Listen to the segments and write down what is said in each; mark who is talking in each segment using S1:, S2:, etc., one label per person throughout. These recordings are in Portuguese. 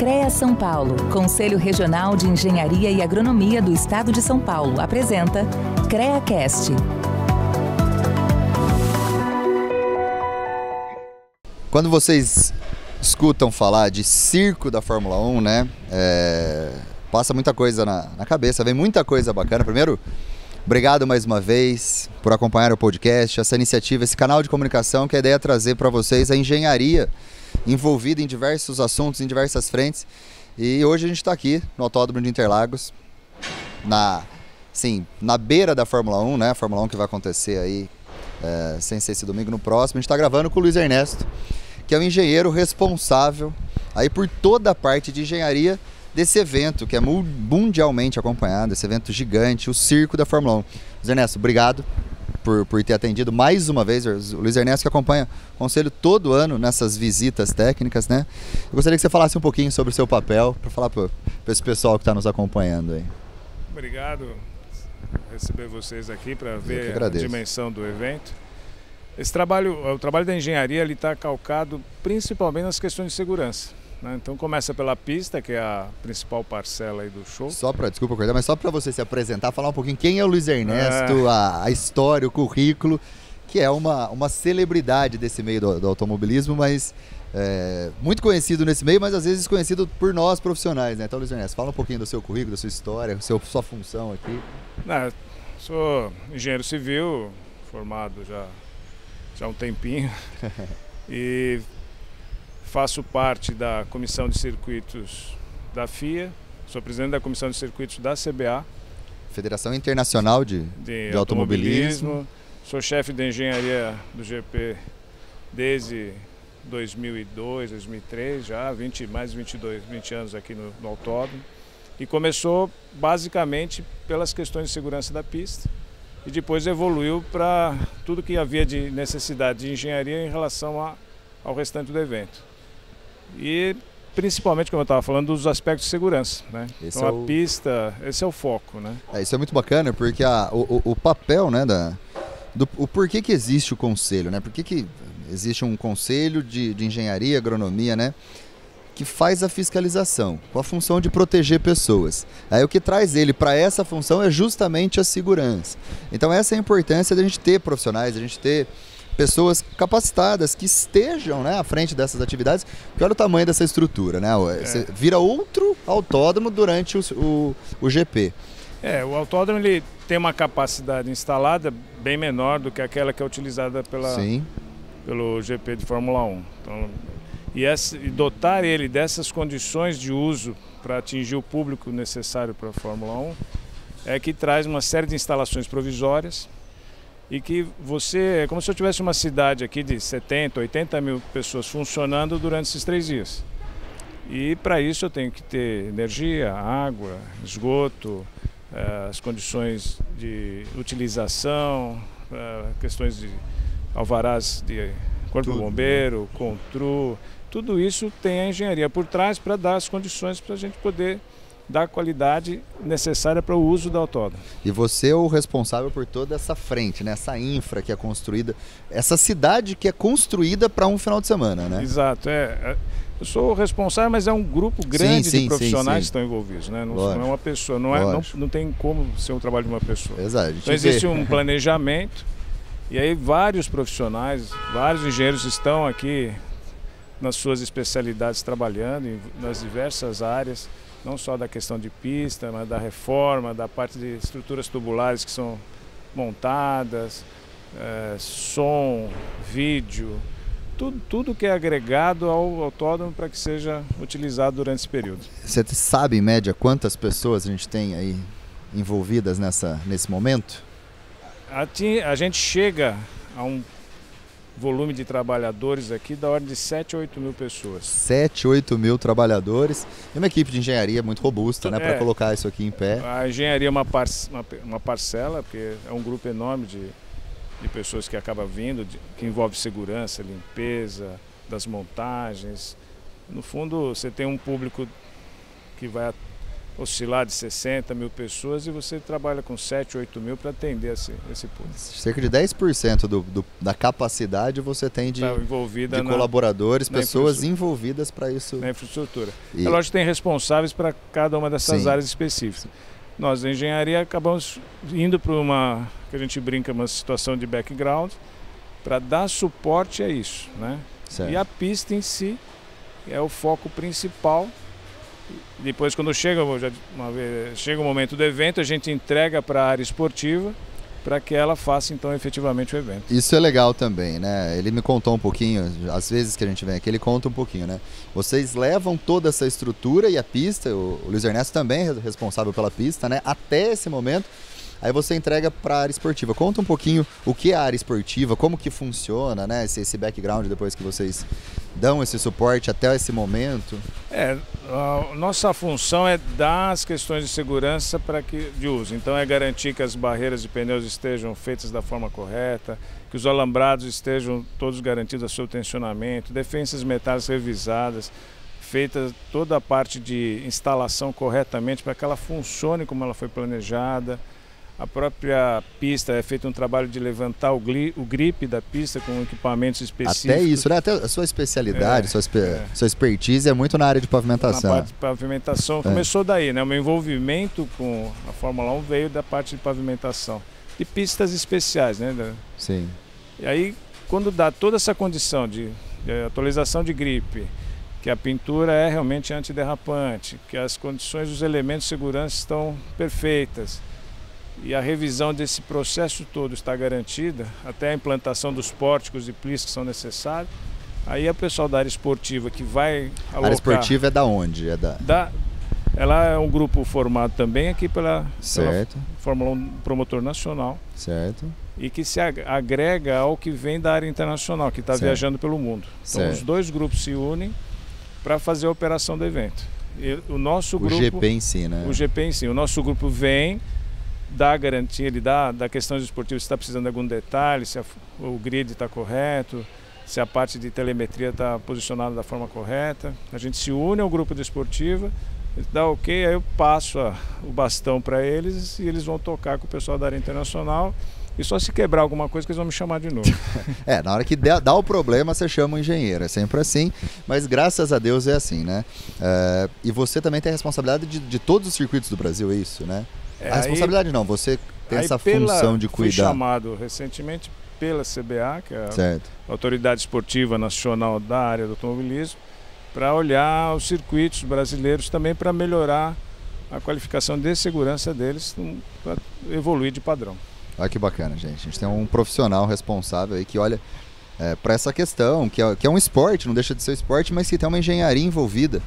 S1: CREA São Paulo, Conselho Regional de Engenharia e Agronomia do Estado de São Paulo, apresenta CREAcast.
S2: Quando vocês escutam falar de circo da Fórmula 1, né, passa muita coisa na cabeça, vem muita coisa bacana. Primeiro, obrigado mais uma vez por acompanhar o podcast, essa iniciativa, esse canal de comunicação que a ideia é trazer para vocês a engenharia envolvida em diversos assuntos, em diversas frentes. E hoje a gente está aqui no Autódromo de Interlagos, na beira da Fórmula 1, né? A Fórmula 1 que vai acontecer aí, sem ser esse domingo, no próximo. A gente está gravando com o Luiz Ernesto, que é o engenheiro responsável aí por toda a parte de engenharia desse evento, que é mundialmente acompanhado, esse evento gigante, o circo da Fórmula 1. Luiz Ernesto, obrigado por ter atendido mais uma vez. O Luiz Ernesto que acompanha o Conselho todo ano nessas visitas técnicas, né? Eu gostaria que você falasse um pouquinho sobre o seu papel, para falar para esse pessoal que está nos acompanhando aí.
S3: Obrigado por receber vocês aqui para ver a dimensão do evento. O trabalho da engenharia está calcado principalmente nas questões de segurança. Então começa pela pista, que é a principal parcela aí do show.
S2: Desculpa cortar, mas só para você se apresentar, falar um pouquinho quem é o Luiz Ernesto, a história, o currículo, que é uma celebridade desse meio do automobilismo, mas muito conhecido nesse meio, mas às vezes desconhecido por nós profissionais, né? Então, Luiz Ernesto, fala um pouquinho do seu currículo, da sua história, sua função aqui.
S3: Sou engenheiro civil, formado já há um tempinho, e faço parte da Comissão de Circuitos da FIA, sou presidente da Comissão de Circuitos da CBA.
S2: Federação Internacional de Automobilismo.
S3: Sou chefe de engenharia do GP desde 2002, 2003, já mais de 20 anos aqui no autódromo. E começou basicamente pelas questões de segurança da pista e depois evoluiu para tudo que havia de necessidade de engenharia em relação ao restante do evento. E principalmente, como eu estava falando, dos aspectos de segurança, né? Então a pista, esse é o foco, né?
S2: Isso é muito bacana, porque o papel, né, o porquê que existe o conselho, né? Por que existe um conselho de engenharia e agronomia, né, que faz a fiscalização, com a função de proteger pessoas. Aí o que traz ele para essa função é justamente a segurança. Então essa é a importância da gente ter profissionais, da gente ter pessoas capacitadas que estejam, né, à frente dessas atividades, porque olha o tamanho dessa estrutura, né? Você vira outro autódromo durante o GP.
S3: O autódromo ele tem uma capacidade instalada bem menor do que aquela que é utilizada pelo GP de Fórmula 1. Então, e dotar ele dessas condições de uso para atingir o público necessário para a Fórmula 1 é que traz uma série de instalações provisórias. E que é como se eu tivesse uma cidade aqui de 70, 80 mil pessoas funcionando durante esses 3 dias. E para isso eu tenho que ter energia, água, esgoto, as condições de utilização, questões de alvarás de Corpo do Bombeiro, CONTRU, tudo isso tem a engenharia por trás para dar as condições para a gente poder da qualidade necessária para o uso do autódromo.
S2: E você é o responsável por toda essa frente, né? Essa infra que é construída, essa cidade que é construída para um final de semana, né?
S3: Exato. Eu sou o responsável, mas é um grupo grande de profissionais que estão envolvidos, né? Não é uma pessoa, não tem como ser um trabalho de uma pessoa.
S2: Exato.
S3: Então existe um planejamento e aí vários profissionais, vários engenheiros estão aqui nas suas especialidades trabalhando nas diversas áreas, não só da questão de pista, mas da reforma, da parte de estruturas tubulares que são montadas, som, vídeo, tudo que é agregado ao autódromo para que seja utilizado durante esse período.
S2: Você sabe, em média, quantas pessoas a gente tem aí envolvidas nesse momento?
S3: A gente chega a um volume de trabalhadores aqui da ordem de 7 a 8 mil pessoas.
S2: 7, 8 mil trabalhadores e uma equipe de engenharia muito robusta, né, para colocar isso aqui em pé.
S3: A engenharia é uma parcela, porque é um grupo enorme de pessoas que acaba vindo, que envolve segurança, limpeza, das montagens. No fundo, você tem um público que vai oscilar de 60 mil pessoas e você trabalha com 7, 8 mil para atender esse público.
S2: Cerca de 10% da capacidade você tem de colaboradores, pessoas envolvidas para isso.
S3: Na infraestrutura. É lógico que tem responsáveis para cada uma dessas áreas específicas. Nós, da engenharia, acabamos indo para uma, que a gente brinca, uma situação de background, para dar suporte a isso, né?
S2: Certo.
S3: E a pista em si é o foco principal. Depois, quando chega o momento do evento, a gente entrega para a área esportiva para que ela faça, então, efetivamente o evento.
S2: Isso é legal também, né? Ele me contou um pouquinho, às vezes que a gente vem aqui, ele conta um pouquinho, né? Vocês levam toda essa estrutura e a pista, o Luiz Ernesto também é responsável pela pista, né? Até esse momento. Aí você entrega para a área esportiva. Conta um pouquinho o que é a área esportiva, como que funciona, né? Esse background depois que vocês dão esse suporte até esse momento.
S3: A nossa função é dar as questões de segurança de uso. Então é garantir que as barreiras de pneus estejam feitas da forma correta, que os alambrados estejam todos garantidos a seu tensionamento, defensas metálicas revisadas, feita toda a parte de instalação corretamente para que ela funcione como ela foi planejada. A própria pista é feito um trabalho de levantar o grip da pista com equipamentos específicos.
S2: Até isso, né? Até a sua especialidade, sua expertise é muito na área de pavimentação.
S3: Na parte de pavimentação começou daí, né? O meu envolvimento com a Fórmula 1 veio da parte de pavimentação. E pistas especiais, né?
S2: Sim.
S3: E aí, quando dá toda essa condição de atualização de grip, que a pintura é realmente antiderrapante, que as condições dos elementos de segurança estão perfeitas, e a revisão desse processo todo está garantida, até a implantação dos pórticos e plis que são necessários, aí é o pessoal da área esportiva que vai alocar...
S2: A área esportiva é da onde?
S3: Ela é um grupo formado também aqui pela Fórmula 1 Promotor Nacional.
S2: Certo.
S3: E que se agrega ao que vem da área internacional, que está viajando pelo mundo. Então os dois grupos se unem para fazer a operação do evento. E o nosso grupo...
S2: O GP em si, né?
S3: O GP em si. O nosso grupo vem... dá a garantia, ele dá questões esportivas, se está precisando de algum detalhe, se o grid está correto, se a parte de telemetria está posicionada da forma correta. A gente se une ao grupo de esportiva, dá ok, aí eu passo o bastão para eles e eles vão tocar com o pessoal da área internacional. E só se quebrar alguma coisa que eles vão me chamar de novo.
S2: Na hora que dá o problema, você chama o engenheiro. É sempre assim, mas graças a Deus é assim, né? E você também tem a responsabilidade de todos os circuitos do Brasil, é isso, né? A responsabilidade não, você tem essa função de cuidar.
S3: Fui chamado recentemente pela CBA, que é a Autoridade Esportiva Nacional da área do automobilismo, para olhar os circuitos brasileiros também para melhorar a qualificação de segurança deles, para evoluir de padrão.
S2: Olha que bacana, gente. A gente tem um profissional responsável aí que olha para essa questão, que é um esporte, não deixa de ser esporte, mas que tem uma engenharia envolvida.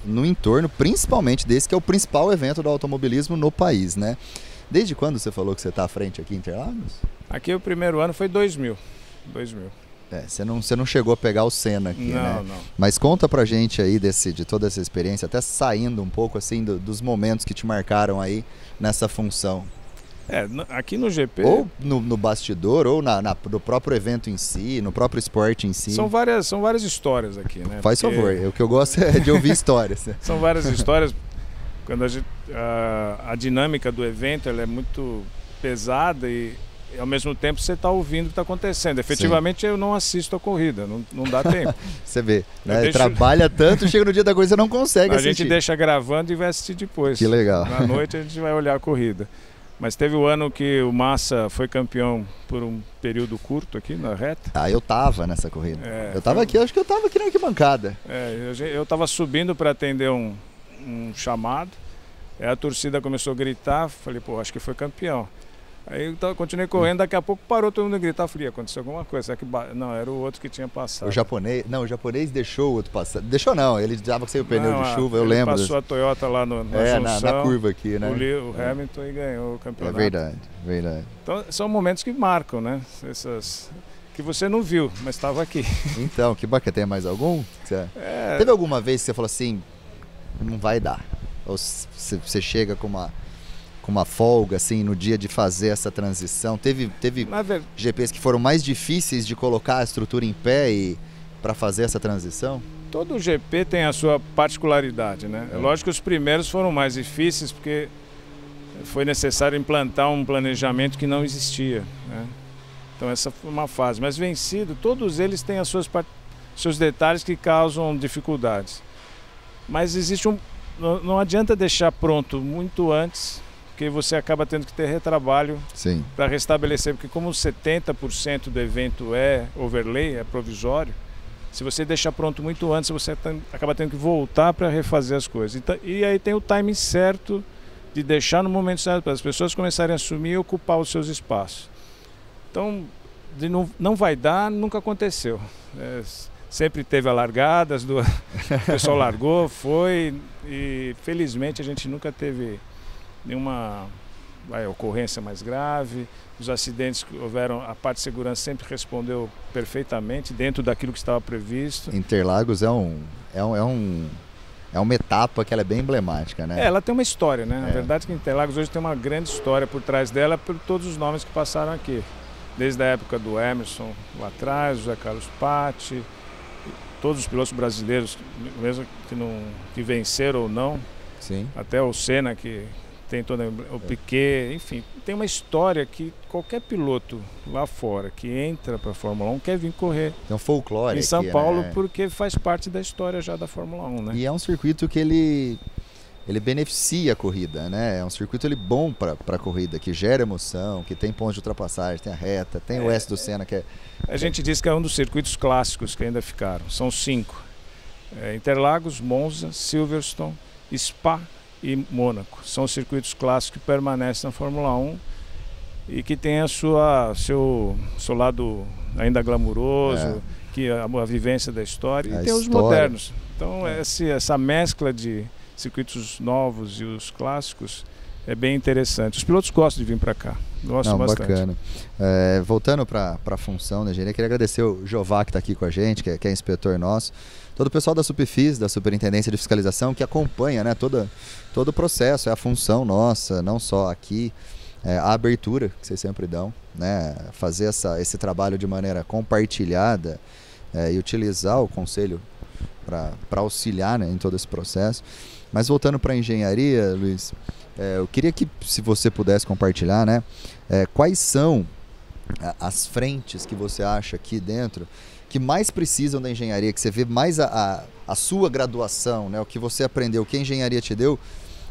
S2: No entorno, principalmente desse que é o principal evento do automobilismo no país, né? Desde quando você falou que você está à frente aqui em Interlagos?
S3: Aqui o primeiro ano foi 2000.
S2: Você não chegou a pegar o Senna aqui, né?
S3: Não.
S2: Mas conta pra gente aí de toda essa experiência, até saindo um pouco assim dos momentos que te marcaram aí nessa função.
S3: Aqui no GP...
S2: Ou no bastidor, ou no próprio evento em si, no próprio esporte em si.
S3: São várias histórias aqui, né?
S2: Faz favor, o que eu gosto é de ouvir histórias.
S3: São várias histórias. Quando a dinâmica do evento ela é muito pesada e ao mesmo tempo você está ouvindo o que está acontecendo. Efetivamente eu não assisto a corrida, não dá tempo.
S2: Você vê, né? Trabalha tanto, chega no dia da coisa você não consegue assistir.
S3: A gente deixa gravando e vai assistir depois.
S2: Que legal.
S3: Na noite a gente vai olhar a corrida. Mas teve o ano que o Massa foi campeão por um período curto aqui na reta.
S2: Eu tava nessa corrida. Eu tava aqui, acho que eu tava aqui na arquibancada.
S3: Eu tava subindo para atender um chamado. Aí a torcida começou a gritar, falei, acho que foi campeão. Aí eu continuei correndo, daqui a pouco parou todo mundo a gritar, falei, aconteceu alguma coisa. Não, era o outro que tinha passado.
S2: O japonês deixou o outro passar. Deixou não, ele dava sem o pneu de chuva, eu lembro.
S3: Passou a Toyota lá na junção,
S2: na curva aqui, né?
S3: O Hamilton e ganhou o campeonato.
S2: Verdade.
S3: Então são momentos que marcam, né? Que você não viu, mas estava aqui.
S2: Então, que bacana. Tem mais algum? Teve alguma vez que você falou assim, não vai dar? Ou você chega com uma folga, assim, no dia de fazer essa transição? Teve GPs que foram mais difíceis de colocar a estrutura em pé e para fazer essa transição?
S3: Todo GP tem a sua particularidade, né? É lógico que os primeiros foram mais difíceis porque foi necessário implantar um planejamento que não existia, né? Então essa foi uma fase. Mas vencido, todos eles têm seus detalhes que causam dificuldades. Mas existe não adianta deixar pronto muito antes, porque você acaba tendo que ter retrabalho para restabelecer, porque como 70% do evento é overlay, é provisório, se você deixar pronto muito antes, você acaba tendo que voltar para refazer as coisas. Então, e aí tem o timing certo de deixar no momento certo para as pessoas começarem a assumir e ocupar os seus espaços. Então, não vai dar, nunca aconteceu. Sempre teve alargadas, o pessoal largou, foi, e felizmente a gente nunca teve nenhuma ocorrência mais grave. Os acidentes que houveram, a parte de segurança sempre respondeu perfeitamente dentro daquilo que estava previsto.
S2: Interlagos é uma etapa que ela é bem emblemática, né?
S3: Ela tem uma história, né? Na verdade, que Interlagos hoje tem uma grande história por trás dela, por todos os nomes que passaram aqui. Desde a época do Emerson lá atrás, José Carlos Patti, todos os pilotos brasileiros, mesmo que venceram ou não, até o Senna, que tem o Piquet, enfim, tem uma história que qualquer piloto lá fora que entra para a Fórmula 1 quer vir correr.
S2: Tem um folclore
S3: em São
S2: aqui,
S3: Paulo,
S2: né?
S3: Porque faz parte da história já da Fórmula 1, né?
S2: E é um circuito que ele beneficia a corrida, né? É um circuito bom para a corrida, que gera emoção, que tem pontos de ultrapassagem, tem a reta, tem o S do Senna, que é...
S3: A gente diz que é um dos circuitos clássicos que ainda ficaram. São 5. Interlagos, Monza, Silverstone, Spa e Mônaco. São os circuitos clássicos que permanecem na Fórmula 1 e que tem seu lado ainda glamuroso, que a vivência da história. E tem os modernos. Então essa mescla de circuitos novos e os clássicos é bem interessante. Os pilotos gostam de vir para cá. Gostam bastante.
S2: Bacana. Voltando para a função da engenharia, queria agradecer o Jová que está aqui com a gente, que é inspetor nosso. Todo o pessoal da Subfis, da Superintendência de Fiscalização, que acompanha, né, todo o processo, é a função nossa, não só aqui, a abertura que vocês sempre dão, né, fazer esse trabalho de maneira compartilhada e utilizar o conselho para auxiliar, né, em todo esse processo. Mas voltando para a engenharia, Luiz, eu queria que, se você pudesse compartilhar, né, quais são as frentes que você acha aqui dentro que mais precisam da engenharia, que você vê mais a sua graduação, né, o que você aprendeu, o que a engenharia te deu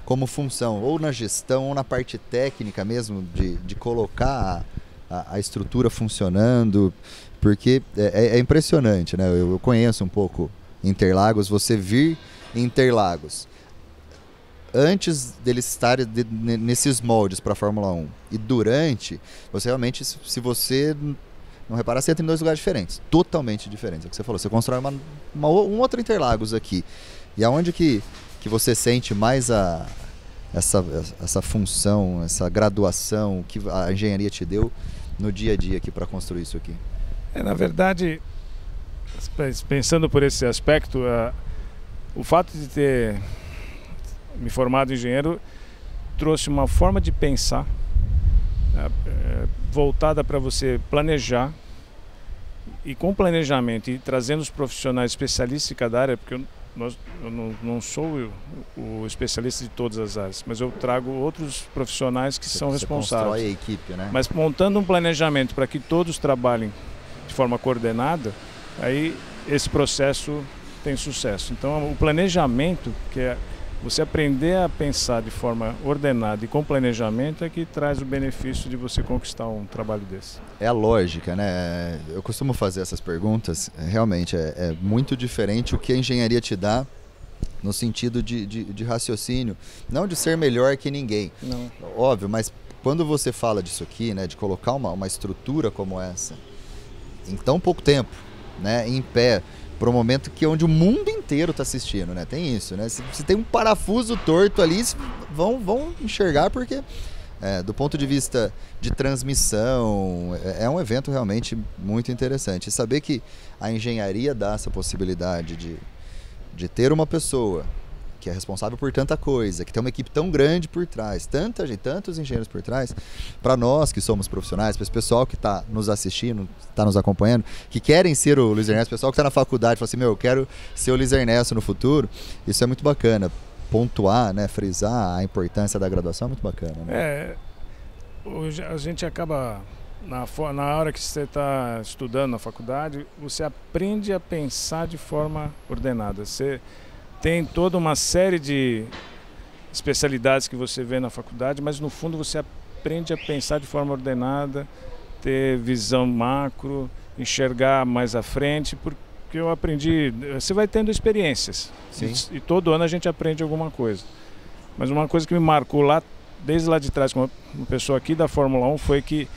S2: como função, ou na gestão, ou na parte técnica mesmo, de colocar a estrutura funcionando, porque é impressionante, né? Eu conheço um pouco Interlagos, você vir em Interlagos, antes deles estarem nesses moldes para a Fórmula 1 e durante, você realmente, se você não reparar, você entra em 2 lugares diferentes, totalmente diferentes. É o que você falou, você constrói um outro Interlagos aqui. E aonde que você sente mais essa função, essa graduação que a engenharia te deu no dia a dia aqui para construir isso aqui?
S3: Na verdade, pensando por esse aspecto, o fato de ter me formado engenheiro trouxe uma forma de pensar voltada para você planejar, e com planejamento e trazendo os profissionais especialistas de cada área, porque eu não sou o especialista de todas as áreas, mas eu trago outros profissionais que são responsáveis.
S2: Constrói a equipe, né?
S3: Mas montando um planejamento para que todos trabalhem de forma coordenada, aí esse processo tem sucesso. Então o planejamento, que é você aprender a pensar de forma ordenada e com planejamento, é que traz o benefício de você conquistar um trabalho desse.
S2: É a lógica, né? Eu costumo fazer essas perguntas, realmente é muito diferente o que a engenharia te dá no sentido de raciocínio, não de ser melhor que ninguém,
S3: não.
S2: Óbvio, mas quando você fala disso aqui, né, de colocar uma estrutura como essa em tão pouco tempo, né, em pé, para um momento onde o mundo inteiro está assistindo, né? Tem isso, né? Se tem um parafuso torto ali, vão enxergar, porque do ponto de vista de transmissão, é um evento realmente muito interessante. E saber que a engenharia dá essa possibilidade de ter uma pessoa que é responsável por tanta coisa, que tem uma equipe tão grande por trás, tanta gente, tantos engenheiros por trás, para nós que somos profissionais, para esse pessoal que está nos assistindo, está nos acompanhando, que querem ser o Luiz Ernesto, pessoal que está na faculdade, fala assim, eu quero ser o Luiz Ernesto no futuro, isso é muito bacana. Pontuar, né, frisar a importância da graduação é muito bacana. Né?
S3: Hoje a gente acaba... Na hora que você está estudando na faculdade, você aprende a pensar de forma ordenada. Você tem toda uma série de especialidades que você vê na faculdade, mas no fundo você aprende a pensar de forma ordenada, ter visão macro, enxergar mais à frente, porque eu aprendi... Você vai tendo experiências.
S2: Sim.
S3: E todo ano a gente aprende alguma coisa. Mas uma coisa que me marcou lá, desde lá de trás, com uma pessoa aqui da Fórmula 1, foi que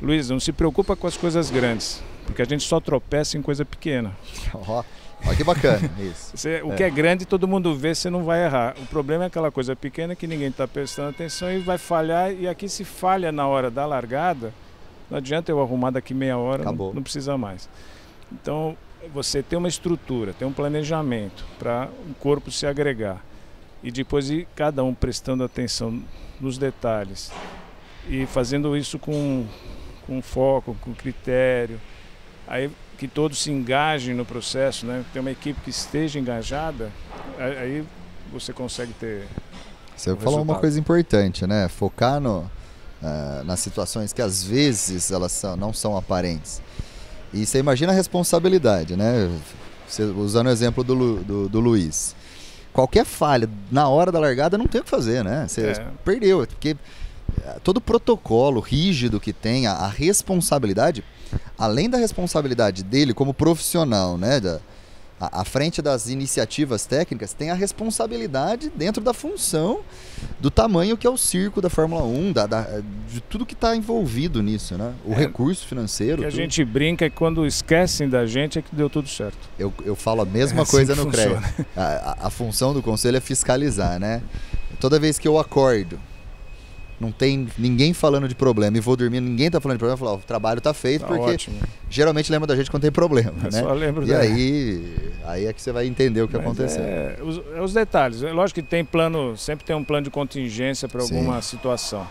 S3: Luiz, não se preocupa com as coisas grandes, porque a gente só tropeça em coisa pequena.
S2: Olha que bacana isso.
S3: O que é grande todo mundo vê, você não vai errar. O problema é aquela coisa pequena que ninguém está prestando atenção e vai falhar. E aqui se falha na hora da largada, não adianta eu arrumar daqui meia hora, não precisa mais. Então você tem uma estrutura, tem um planejamento para o corpo se agregar. E depois ir cada um prestando atenção nos detalhes e fazendo isso com foco, com critério, aí que todos se engajem no processo, né? Tem uma equipe que esteja engajada, aí você consegue ter.
S2: Você falou uma coisa importante, né? Focar nas situações que às vezes elas não são aparentes. E você imagina a responsabilidade, né? Usando o exemplo do Luiz. Qualquer falha na hora da largada não tem o que fazer, né? Você perdeu, porque todo o protocolo rígido que tem, a responsabilidade, além da responsabilidade dele como profissional, né, à frente das iniciativas técnicas, tem a responsabilidade dentro da função do tamanho que é o circo da Fórmula 1, de tudo que está envolvido nisso, né? O recurso financeiro.
S3: Que a gente brinca que quando esquecem da gente é que deu tudo certo.
S2: Eu falo a mesma coisa no CREA. A função do conselho é fiscalizar, né? Toda vez que eu acordo, não tem ninguém falando de problema e vou dormir, ninguém tá falando de problema, eu falo, o trabalho tá feito, tá porque ótimo. Geralmente lembra da gente quando tem problema, né?
S3: Só lembro
S2: aí é que você vai entender o que aconteceu.
S3: Os detalhes, lógico que tem sempre tem um plano de contingência para alguma situação,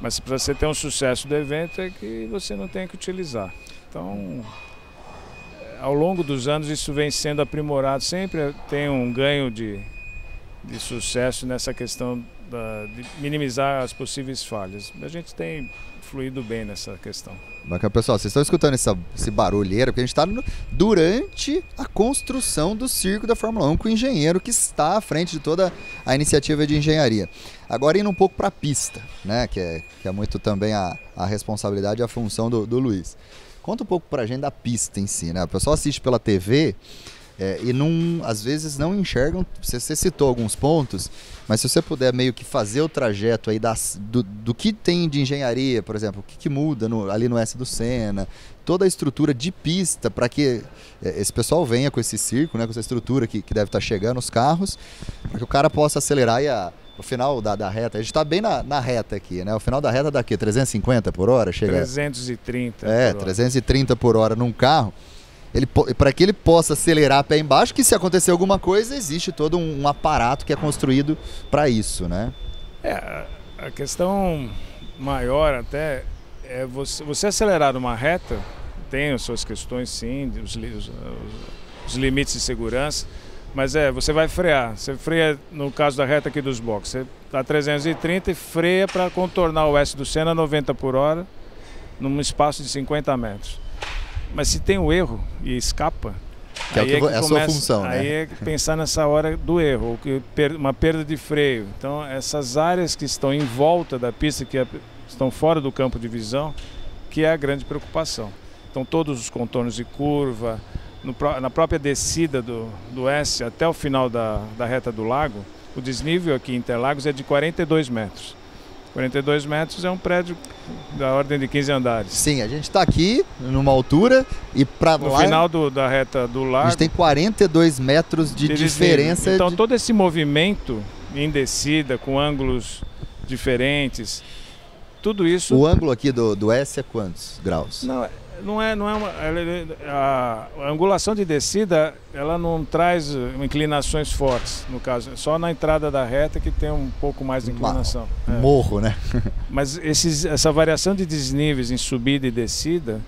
S3: mas para você ter um sucesso do evento é que você não tem que utilizar. Então, ao longo dos anos isso vem sendo aprimorado, sempre tem um ganho de sucesso nessa questão de minimizar as possíveis falhas. A gente tem fluído bem nessa questão.
S2: Bacana, pessoal, vocês estão escutando esse barulheiro, porque a gente está durante a construção do circo da Fórmula 1 com o engenheiro que está à frente de toda a iniciativa de engenharia. Agora indo um pouco para a pista, né, que é muito também a responsabilidade e a função do Luiz. Conta um pouco para a gente da pista em si, né? O pessoal assiste pela TV e às vezes não enxergam. Você citou alguns pontos, mas se você puder meio que fazer o trajeto aí do que tem de engenharia, por exemplo, o que muda ali no S do Senna, toda a estrutura de pista para que esse pessoal venha com esse circo, né, com essa estrutura que deve estar chegando, os carros, para que o cara possa acelerar e o final da reta, a gente está bem na reta aqui, né? O final da reta dá aqui, 350 por hora? Chega
S3: 330 por hora.
S2: 330 por hora num carro. Para que ele possa acelerar pé embaixo, que se acontecer alguma coisa, existe todo um aparato que é construído para isso, né?
S3: A questão maior até é você acelerar numa reta, tem as suas questões sim, os limites de segurança, mas você vai frear. Você freia, no caso da reta aqui dos boxes, você está a 330 e freia para contornar o S do Senna a 90 por hora, num espaço de 50 metros. Mas se tem o erro e escapa,
S2: aí é a sua função,
S3: aí é pensar nessa hora do erro, uma perda de freio. Então essas áreas que estão em volta da pista, que estão fora do campo de visão, que é a grande preocupação. Então todos os contornos de curva, na própria descida do S até o final da reta do lago, o desnível aqui em Interlagos é de 42 metros. 42 metros é um prédio da ordem de 15 andares.
S2: Sim, a gente está aqui numa altura e para lá...
S3: No final da reta do lago...
S2: A gente tem 42 metros de diferença.
S3: Então todo esse movimento em descida, com ângulos diferentes, tudo isso...
S2: O ângulo aqui do S é quantos graus?
S3: Não, Não é a angulação de descida, ela não traz inclinações fortes, no caso. Só na entrada da reta que tem um pouco mais de inclinação.
S2: Morro, né?
S3: Mas essa variação de desníveis em subida e descida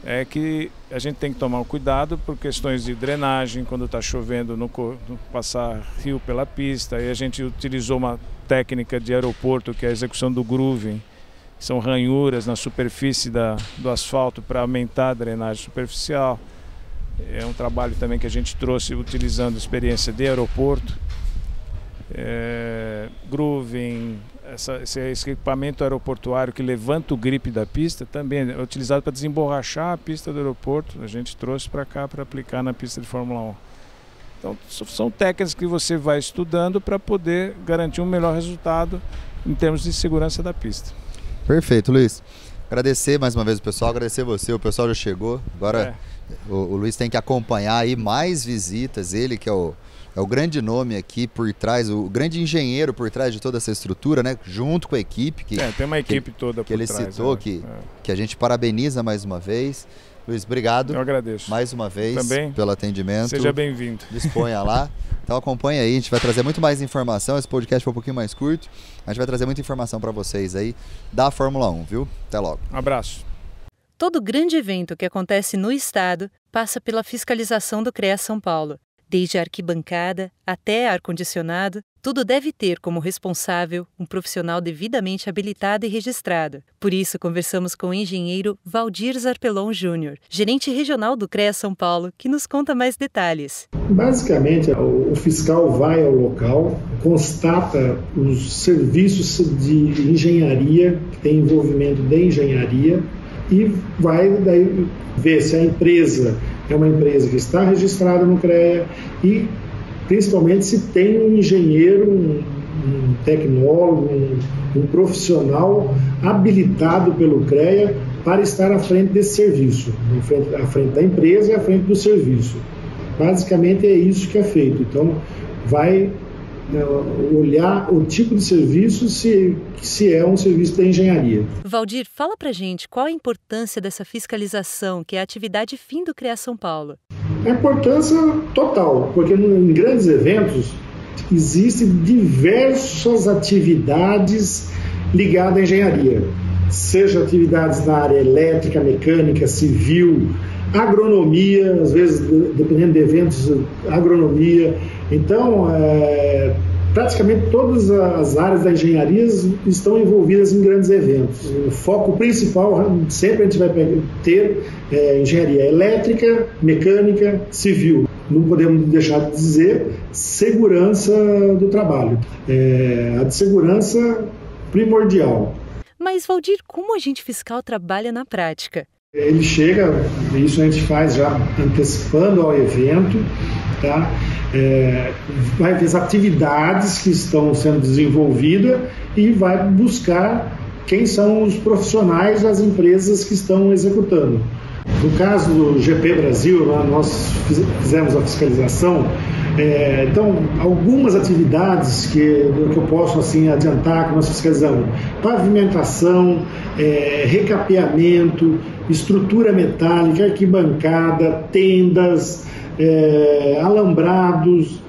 S3: é que a gente tem que tomar cuidado por questões de drenagem, quando está chovendo, no passar rio pela pista. E a gente utilizou uma técnica de aeroporto, que é a execução do grooving. São ranhuras na superfície do asfalto para aumentar a drenagem superficial. É um trabalho também que a gente trouxe utilizando a experiência de aeroporto. Grooving, esse equipamento aeroportuário que levanta o grip da pista também é utilizado para desemborrachar a pista do aeroporto. A gente trouxe para cá para aplicar na pista de Fórmula 1. Então são técnicas que você vai estudando para poder garantir um melhor resultado em termos de segurança da pista.
S2: Perfeito, Luiz. Agradecer mais uma vez o pessoal, agradecer você, o pessoal já chegou. Agora o Luiz tem que acompanhar aí mais visitas, ele que é o grande nome aqui por trás, o grande engenheiro por trás de toda essa estrutura, né? Junto com a equipe.
S3: Tem uma equipe toda por trás.
S2: Que ele citou, que a gente parabeniza mais uma vez. Luiz, obrigado.
S3: Eu agradeço.
S2: Mais uma vez
S3: também
S2: pelo atendimento.
S3: Seja bem-vindo.
S2: Disponha lá. Então acompanha aí, a gente vai trazer muito mais informação. Esse podcast foi um pouquinho mais curto. A gente vai trazer muita informação para vocês aí da Fórmula 1, viu? Até logo.
S3: Um abraço.
S4: Todo grande evento que acontece no estado passa pela fiscalização do CREA São Paulo. Desde a arquibancada até ar-condicionado, tudo deve ter como responsável um profissional devidamente habilitado e registrado. Por isso, conversamos com o engenheiro Valdir Zarpelon Júnior, gerente regional do CREA São Paulo, que nos conta mais detalhes.
S5: Basicamente, o fiscal vai ao local, constata os serviços de engenharia, que tem envolvimento de engenharia, e vai daí ver se a empresa é uma empresa que está registrada no CREA e principalmente se tem um engenheiro, um tecnólogo, um profissional habilitado pelo CREA para estar à frente desse serviço, à frente da empresa e à frente do serviço. Basicamente é isso que é feito. Então vai olhar o tipo de serviço se é um serviço da engenharia.
S4: Valdir, fala pra gente qual a importância dessa fiscalização, que é a atividade fim do CREA São Paulo.
S5: A importância total, porque em grandes eventos existem diversas atividades ligadas à engenharia, seja atividades na área elétrica, mecânica, civil, agronomia, às vezes, dependendo de eventos, agronomia. Então, praticamente todas as áreas da engenharia estão envolvidas em grandes eventos. O foco principal, sempre a gente vai ter engenharia elétrica, mecânica, civil. Não podemos deixar de dizer segurança do trabalho. A de segurança primordial.
S4: Mas, Valdir, como o agente fiscal trabalha na prática?
S5: Ele chega, isso a gente faz já antecipando ao evento, tá? Vai ver as atividades que estão sendo desenvolvidas e vai buscar quem são os profissionais das empresas que estão executando. No caso do GP Brasil, nós fizemos a fiscalização. Então, algumas atividades que eu posso assim, adiantar que nós fiscalizamos: pavimentação, recapeamento, estrutura metálica, arquibancada, tendas, alambrados,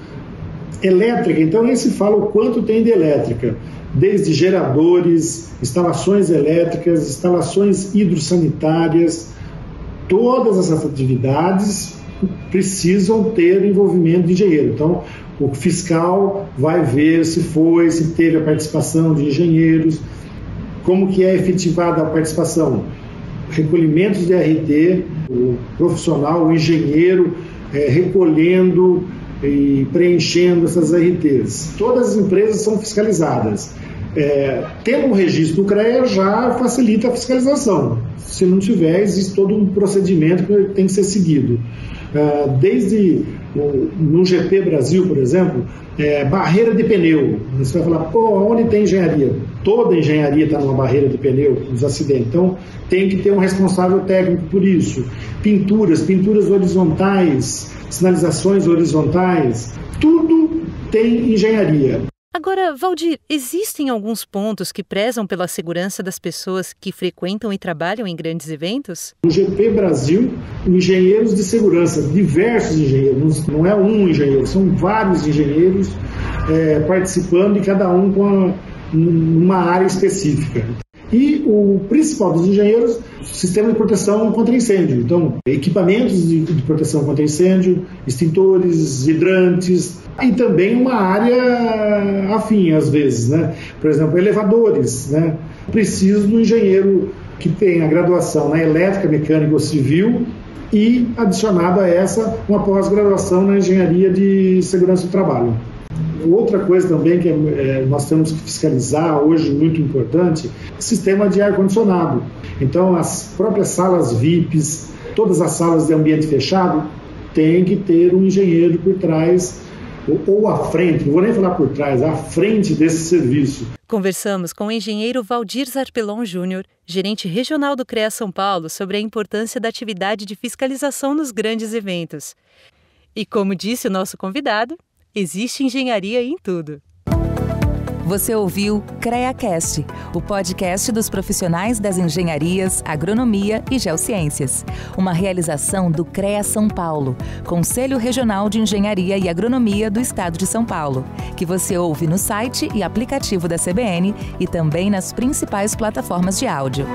S5: elétrica. Então, aí se fala o quanto tem de elétrica, desde geradores, instalações elétricas, instalações hidrossanitárias. Todas essas atividades precisam ter envolvimento de engenheiro. Então, o fiscal vai ver se teve a participação de engenheiros, como que é efetivada a participação. Recolhimentos de RT, o profissional, o engenheiro, recolhendo e preenchendo essas RTs. Todas as empresas são fiscalizadas. Tendo um registro do CREA já facilita a fiscalização. Se não tiver, existe todo um procedimento que tem que ser seguido. Desde no GP Brasil, por exemplo, barreira de pneu. Você vai falar, onde tem engenharia? Toda engenharia está numa barreira de pneu, nos acidentes. Então, tem que ter um responsável técnico por isso. Pinturas horizontais, sinalizações horizontais, tudo tem engenharia.
S4: Agora, Valdir, existem alguns pontos que prezam pela segurança das pessoas que frequentam e trabalham em grandes eventos?
S5: No GP Brasil, engenheiros de segurança, diversos engenheiros, não é um engenheiro, são vários engenheiros participando e cada um com uma área específica. E o principal dos engenheiros, sistema de proteção contra incêndio. Então, equipamentos de proteção contra incêndio, extintores, hidrantes, e também uma área afim, às vezes, né? Por exemplo, elevadores, né? Preciso do engenheiro que tenha graduação na elétrica, mecânica ou civil e, adicionado a essa, uma pós-graduação na engenharia de segurança do trabalho. Outra coisa também que nós temos que fiscalizar hoje, muito importante, é o sistema de ar-condicionado. Então, as próprias salas VIPs, todas as salas de ambiente fechado, tem que ter um engenheiro por trás, ou à frente, não vou nem falar por trás, à frente desse serviço.
S4: Conversamos com o engenheiro Valdir Zarpelon Júnior, gerente regional do CREA São Paulo, sobre a importância da atividade de fiscalização nos grandes eventos. E como disse o nosso convidado, existe engenharia em tudo.
S1: Você ouviu CREAcast, o podcast dos profissionais das engenharias, agronomia e geociências. Uma realização do CREA São Paulo, Conselho Regional de Engenharia e Agronomia do Estado de São Paulo, que você ouve no site e aplicativo da CBN e também nas principais plataformas de áudio.